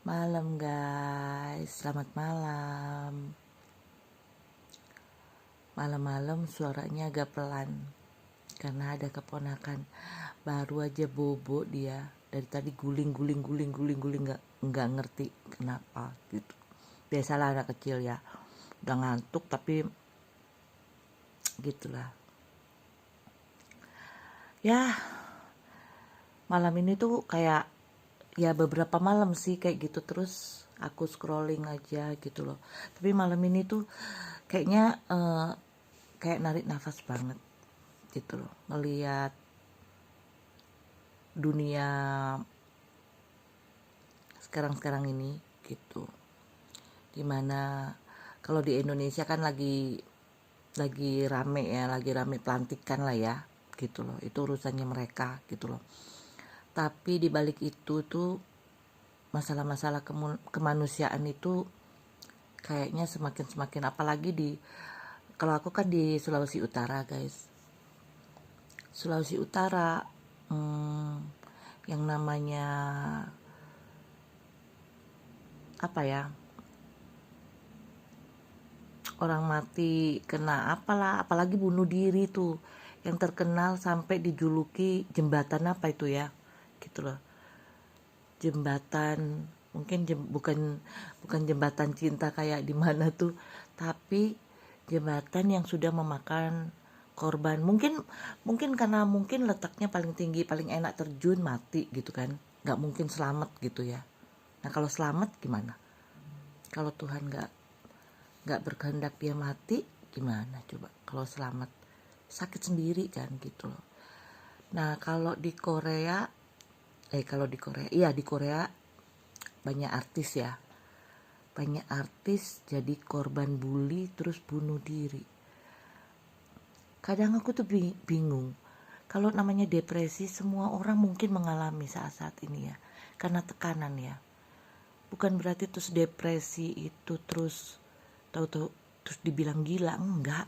Malam guys, selamat malam. Malam-malam suaranya agak pelan karena ada keponakan. Baru aja bobo dia. Dari tadi guling nggak ngerti kenapa gitu. Biasalah anak kecil ya. Udah ngantuk tapi gitulah. Ya, malam ini tuh kayak ya beberapa malam sih kayak gitu, terus aku scrolling aja gitu loh. Tapi malam ini tuh kayaknya kayak narik nafas banget gitu loh, ngelihat dunia sekarang ini gitu. Dimana kalau di Indonesia kan lagi rame ya, lagi rame pelantikan lah ya gitu loh, itu urusannya mereka gitu loh. Tapi di balik itu tuh masalah-masalah kemanusiaan itu kayaknya semakin apalagi kalau aku kan di Sulawesi Utara guys. Sulawesi Utara yang namanya apa ya, orang mati kena apalah, apalagi bunuh diri tuh yang terkenal sampai dijuluki jembatan apa itu ya gitu loh. Jembatan mungkin bukan jembatan cinta kayak di mana tuh, tapi jembatan yang sudah memakan korban. Mungkin karena mungkin letaknya paling tinggi, paling enak terjun mati gitu kan, nggak mungkin selamat gitu ya. Nah kalau selamat gimana, kalau Tuhan nggak berkehendak dia mati gimana coba? Kalau selamat sakit sendiri kan gitu loh. Nah kalau di Korea iya di Korea banyak artis jadi korban bully terus bunuh diri. Kadang aku tuh bingung, kalau namanya depresi semua orang mungkin mengalami saat-saat ini ya, karena tekanan ya. Bukan berarti terus depresi itu terus tahu-tahu terus dibilang gila, enggak.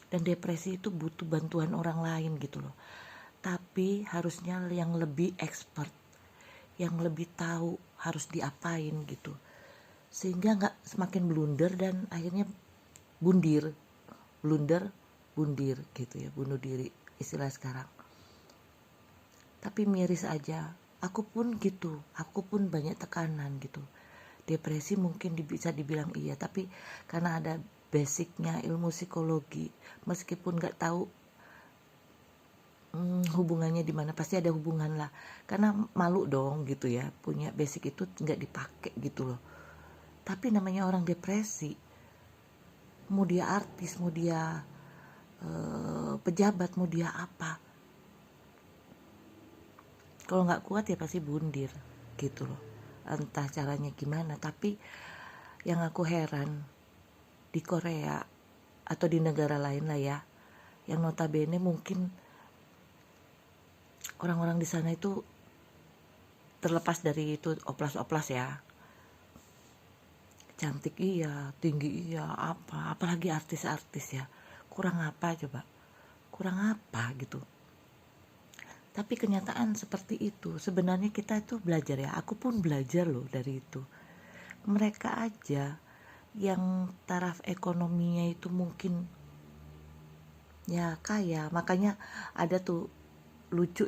Dan depresi itu butuh bantuan orang lain gitu loh. Tapi harusnya yang lebih expert, yang lebih tahu harus diapain gitu, sehingga nggak semakin blunder dan akhirnya bundir gitu ya, bunuh diri istilah sekarang. Tapi miris aja, aku pun gitu, aku pun banyak tekanan gitu. Depresi mungkin bisa dibilang iya, tapi karena ada basicnya ilmu psikologi, meskipun nggak tahu hubungannya di mana, pasti ada hubungan lah. Karena malu dong gitu ya, punya basic itu nggak dipakai gitu loh. Tapi namanya orang depresi, mau dia artis, mau dia pejabat, mau dia apa, kalau nggak kuat ya pasti bundir gitu loh. Entah caranya gimana, tapi yang aku heran di Korea atau di negara lain lah ya, yang notabene mungkin orang-orang di sana itu terlepas dari itu oplas-oplas ya, cantik iya, tinggi iya, apalagi artis-artis ya, kurang apa coba, kurang apa gitu. Tapi kenyataan seperti itu. Sebenarnya kita itu belajar ya, aku pun belajar loh dari itu. Mereka aja yang taraf ekonominya itu mungkin ya kaya, makanya ada tuh lucu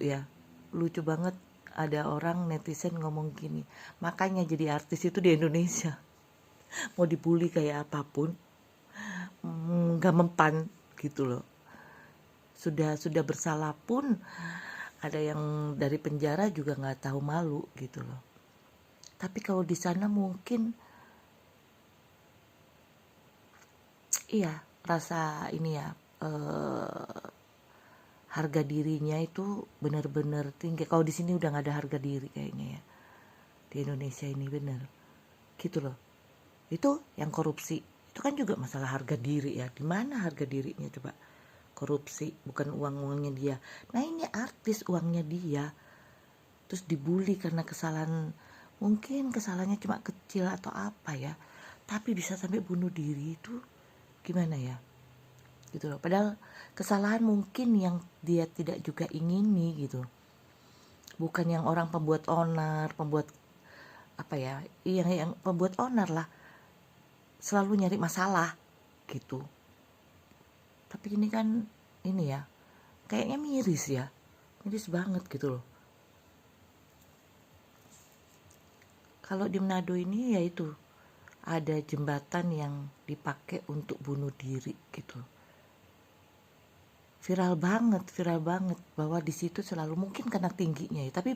banget, ada orang netizen ngomong gini, makanya jadi artis itu di Indonesia mau dibully kayak apapun nggak mempan gitu loh. Sudah bersalah pun ada yang dari penjara juga nggak tahu malu gitu loh. Tapi kalau di sana mungkin iya rasa ini ya, harga dirinya itu benar-benar tinggi. Kalau di sini udah nggak ada harga diri kayaknya ya, di Indonesia ini bener gitu loh. Itu yang korupsi itu kan juga masalah harga diri ya. Di mana harga dirinya coba? Korupsi, bukan uangnya dia. Nah ini artis, uangnya dia, terus dibully karena kesalahan, mungkin kesalahannya cuma kecil atau apa ya, tapi bisa sampai bunuh diri, itu gimana ya gitu loh. Padahal kesalahan mungkin yang dia tidak juga ingini gitu, bukan yang orang pembuat onar, pembuat apa ya, yang pembuat onar lah, selalu nyari masalah gitu. Tapi ini kan ini ya, kayaknya miris banget gitu loh. Kalau di Manado ini ya itu ada jembatan yang dipakai untuk bunuh diri gitu. Viral banget bahwa di situ selalu, mungkin karena tingginya ya, tapi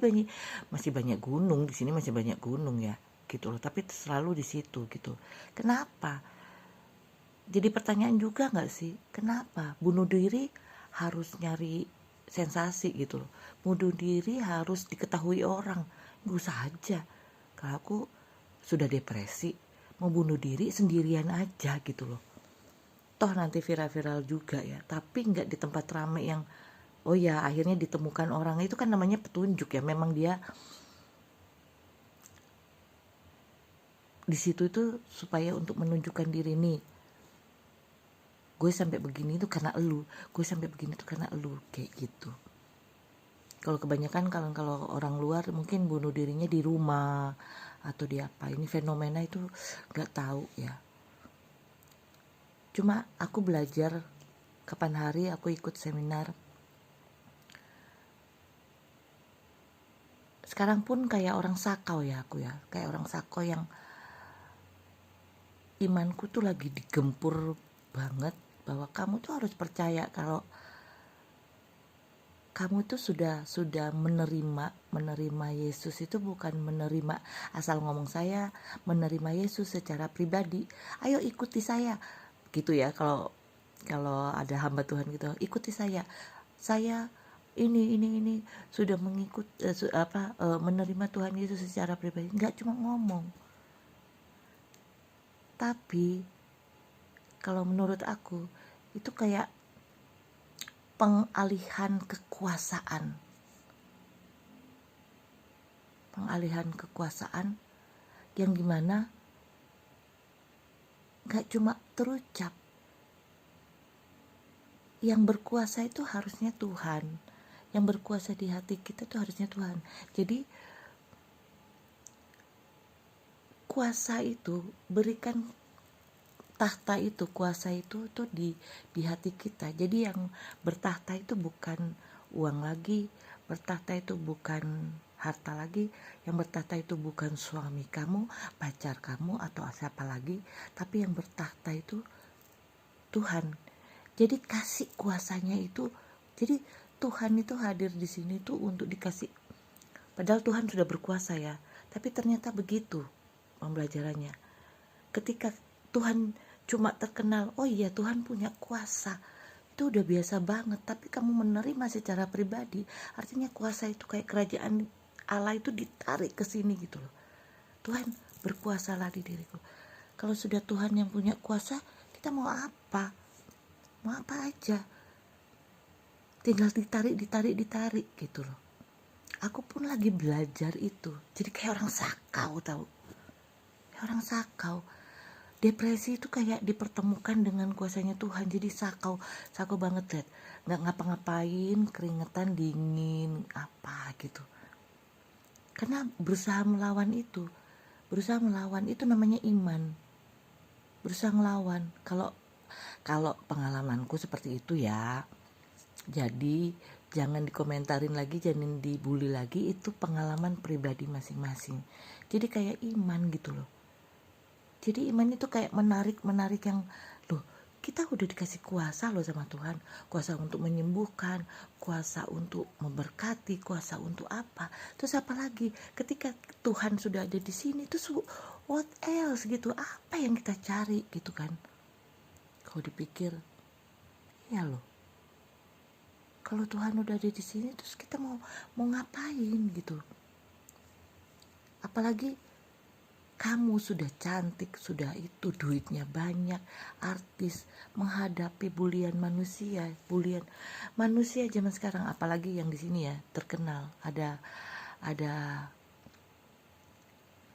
masih banyak gunung di sini, masih banyak gunung ya gitu loh, tapi selalu di situ gitu. Kenapa? Jadi pertanyaan juga nggak sih, kenapa bunuh diri harus nyari sensasi gitu loh, bunuh diri harus diketahui orang? Gak usah aja. Kalau aku sudah depresi, mau bunuh diri sendirian aja gitu loh. Toh nanti viral-viral juga ya, tapi nggak di tempat ramai yang oh ya akhirnya ditemukan orang, itu kan namanya petunjuk ya, memang dia di situ itu supaya untuk menunjukkan diri nih, gue sampai begini itu karena elu, gue sampai begini itu karena elu, kayak gitu. Kalau kebanyakan kalau orang luar mungkin bunuh dirinya di rumah atau di apa, ini fenomena itu nggak tahu ya. Cuma aku belajar, kapan hari aku ikut seminar. Sekarang pun kayak orang sakau ya aku ya, kayak orang sakau yang imanku tuh lagi digempur banget, bahwa kamu tuh harus percaya kalau kamu tuh sudah menerima Yesus. Itu bukan menerima asal ngomong, saya menerima Yesus secara pribadi, ayo ikuti saya gitu ya. Kalau ada hamba Tuhan gitu, ikuti saya ini sudah mengikut menerima Tuhan Yesus secara pribadi. Nggak cuma ngomong, tapi kalau menurut aku itu kayak pengalihan kekuasaan yang gimana gak cuma terucap. Yang berkuasa itu harusnya Tuhan, yang berkuasa di hati kita itu harusnya Tuhan. Jadi kuasa itu, berikan tahta itu, kuasa itu tuh di hati kita. Jadi yang bertahta itu bukan uang lagi, bertahta itu bukan harta lagi, yang bertahta itu bukan suami kamu, pacar kamu atau siapa lagi, tapi yang bertahta itu Tuhan. Jadi kasih kuasanya itu, jadi Tuhan itu hadir di sini tuh untuk dikasih. Padahal Tuhan sudah berkuasa ya, tapi ternyata begitu pembelajarannya. Ketika Tuhan cuma terkenal, oh iya Tuhan punya kuasa, itu udah biasa banget. Tapi kamu menerima secara pribadi, artinya kuasa itu kayak kerajaan Allah itu ditarik ke sini gitu loh. Tuhan berkuasalah di diriku. Kalau sudah Tuhan yang punya kuasa, kita mau apa aja, tinggal ditarik gitu loh. Aku pun lagi belajar itu, jadi kayak orang sakau, tahu, kayak orang sakau. Depresi itu kayak dipertemukan dengan kuasanya Tuhan, jadi sakau banget, lihat, nggak ngapa-ngapain, keringetan, dingin apa gitu, karena berusaha melawan itu namanya iman, berusaha melawan. Kalau pengalamanku seperti itu ya. Jadi jangan dikomentarin lagi, jangan dibully lagi, itu pengalaman pribadi masing-masing. Jadi kayak iman gitu loh. Jadi iman itu kayak menarik yang loh, kita udah dikasih kuasa loh sama Tuhan, kuasa untuk menyembuhkan, kuasa untuk memberkati, kuasa untuk apa. Terus apa lagi? Ketika Tuhan sudah ada di sini, terus what else gitu? Apa yang kita cari gitu kan? Kalau dipikir, ya loh. Kalau Tuhan udah ada di sini, terus kita mau ngapain gitu? Apalagi kamu sudah cantik, sudah itu duitnya banyak, artis, menghadapi bulian manusia zaman sekarang, apalagi yang di sini ya terkenal, ada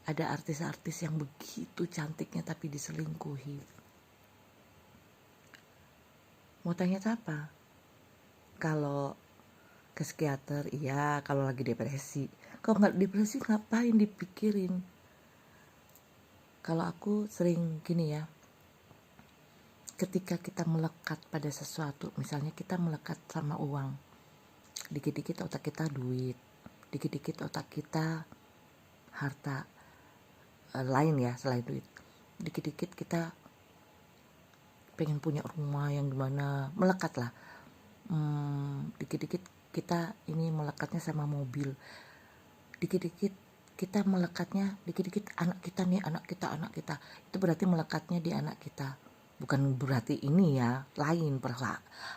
artis-artis yang begitu cantiknya tapi diselingkuhi. Mau tanya apa? Kalau ke psikiater iya, kalau lagi depresi. Kalau nggak depresi ngapain dipikirin? Kalau aku sering gini ya, ketika kita melekat pada sesuatu, misalnya kita melekat sama uang, dikit-dikit otak kita duit, dikit-dikit otak kita harta lain ya selain duit, dikit-dikit kita pengen punya rumah yang gimana, melekat lah. Dikit-dikit kita ini melekatnya sama mobil, dikit-dikit kita melekatnya, dikit-dikit anak kita nih, anak kita itu berarti melekatnya di anak kita. Bukan berarti ini ya, lain,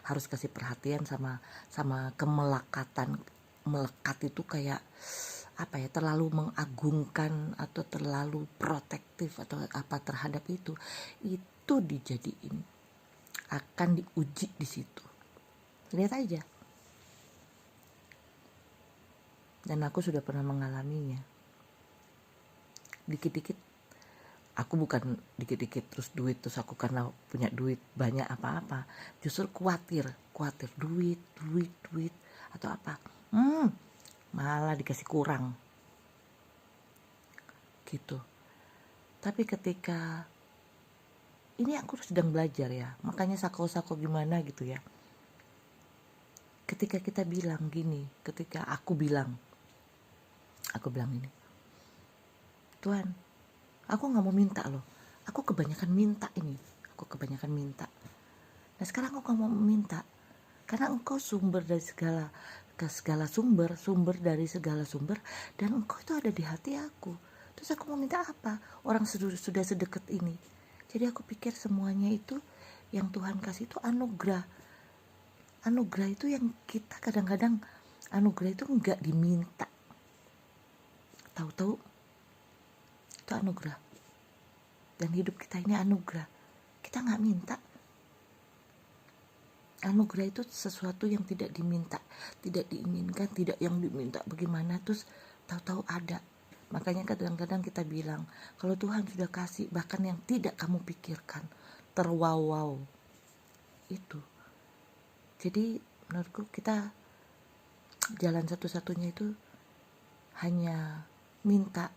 harus kasih perhatian sama kemelekatan. Melekat itu kayak apa ya, terlalu mengagungkan atau terlalu protektif atau apa terhadap itu dijadiin, akan diuji di situ. Lihat aja. Dan aku sudah pernah mengalaminya. Dikit-dikit, aku bukan dikit-dikit terus duit, terus aku karena punya duit banyak apa-apa, justru khawatir duit atau apa, malah dikasih kurang gitu. Tapi ketika ini aku sedang belajar ya, makanya sako gimana gitu ya. Ketika kita bilang gini, ketika aku bilang ini, Tuhan, aku gak mau minta loh, aku kebanyakan minta. Nah sekarang aku gak mau minta, karena Engkau sumber dari segala sumber dari segala sumber, dan Engkau itu ada di hati aku. Terus aku mau minta apa? Orang sudah sedekat ini. Jadi aku pikir semuanya itu yang Tuhan kasih itu anugerah. Anugerah itu yang kita kadang-kadang, anugerah itu enggak diminta. Tahu-tahu itu anugerah. Dan hidup kita ini anugerah. Kita enggak minta. Anugerah itu sesuatu yang tidak diminta, tidak diinginkan, tidak yang diminta bagaimana, terus tahu-tahu ada. Makanya kadang-kadang kita bilang, kalau Tuhan sudah kasih bahkan yang tidak kamu pikirkan, terwow itu. Jadi menurutku kita jalan satu-satunya itu hanya minta,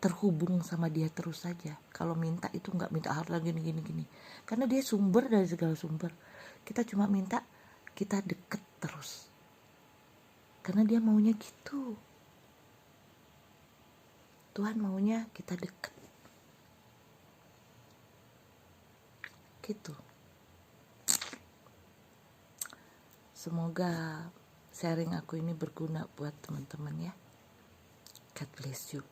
terhubung sama dia terus saja. Kalau minta itu nggak minta harta gini, karena dia sumber dari segala sumber. Kita cuma minta kita deket terus, karena dia maunya gitu. Tuhan maunya kita deket gitu. Semoga sharing aku ini berguna buat teman-teman ya. God bless you.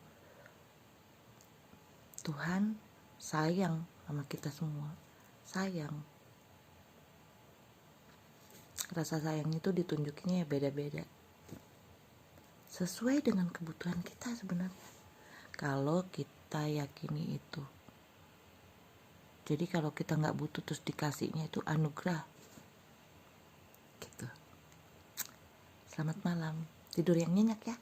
Tuhan sayang sama kita semua, sayang. Rasa sayang itu ditunjuknya ya beda-beda, sesuai dengan kebutuhan kita sebenarnya, kalau kita yakini itu. Jadi kalau kita gak butuh terus dikasihnya itu anugerah gitu. Selamat malam, tidur yang nyenyak ya.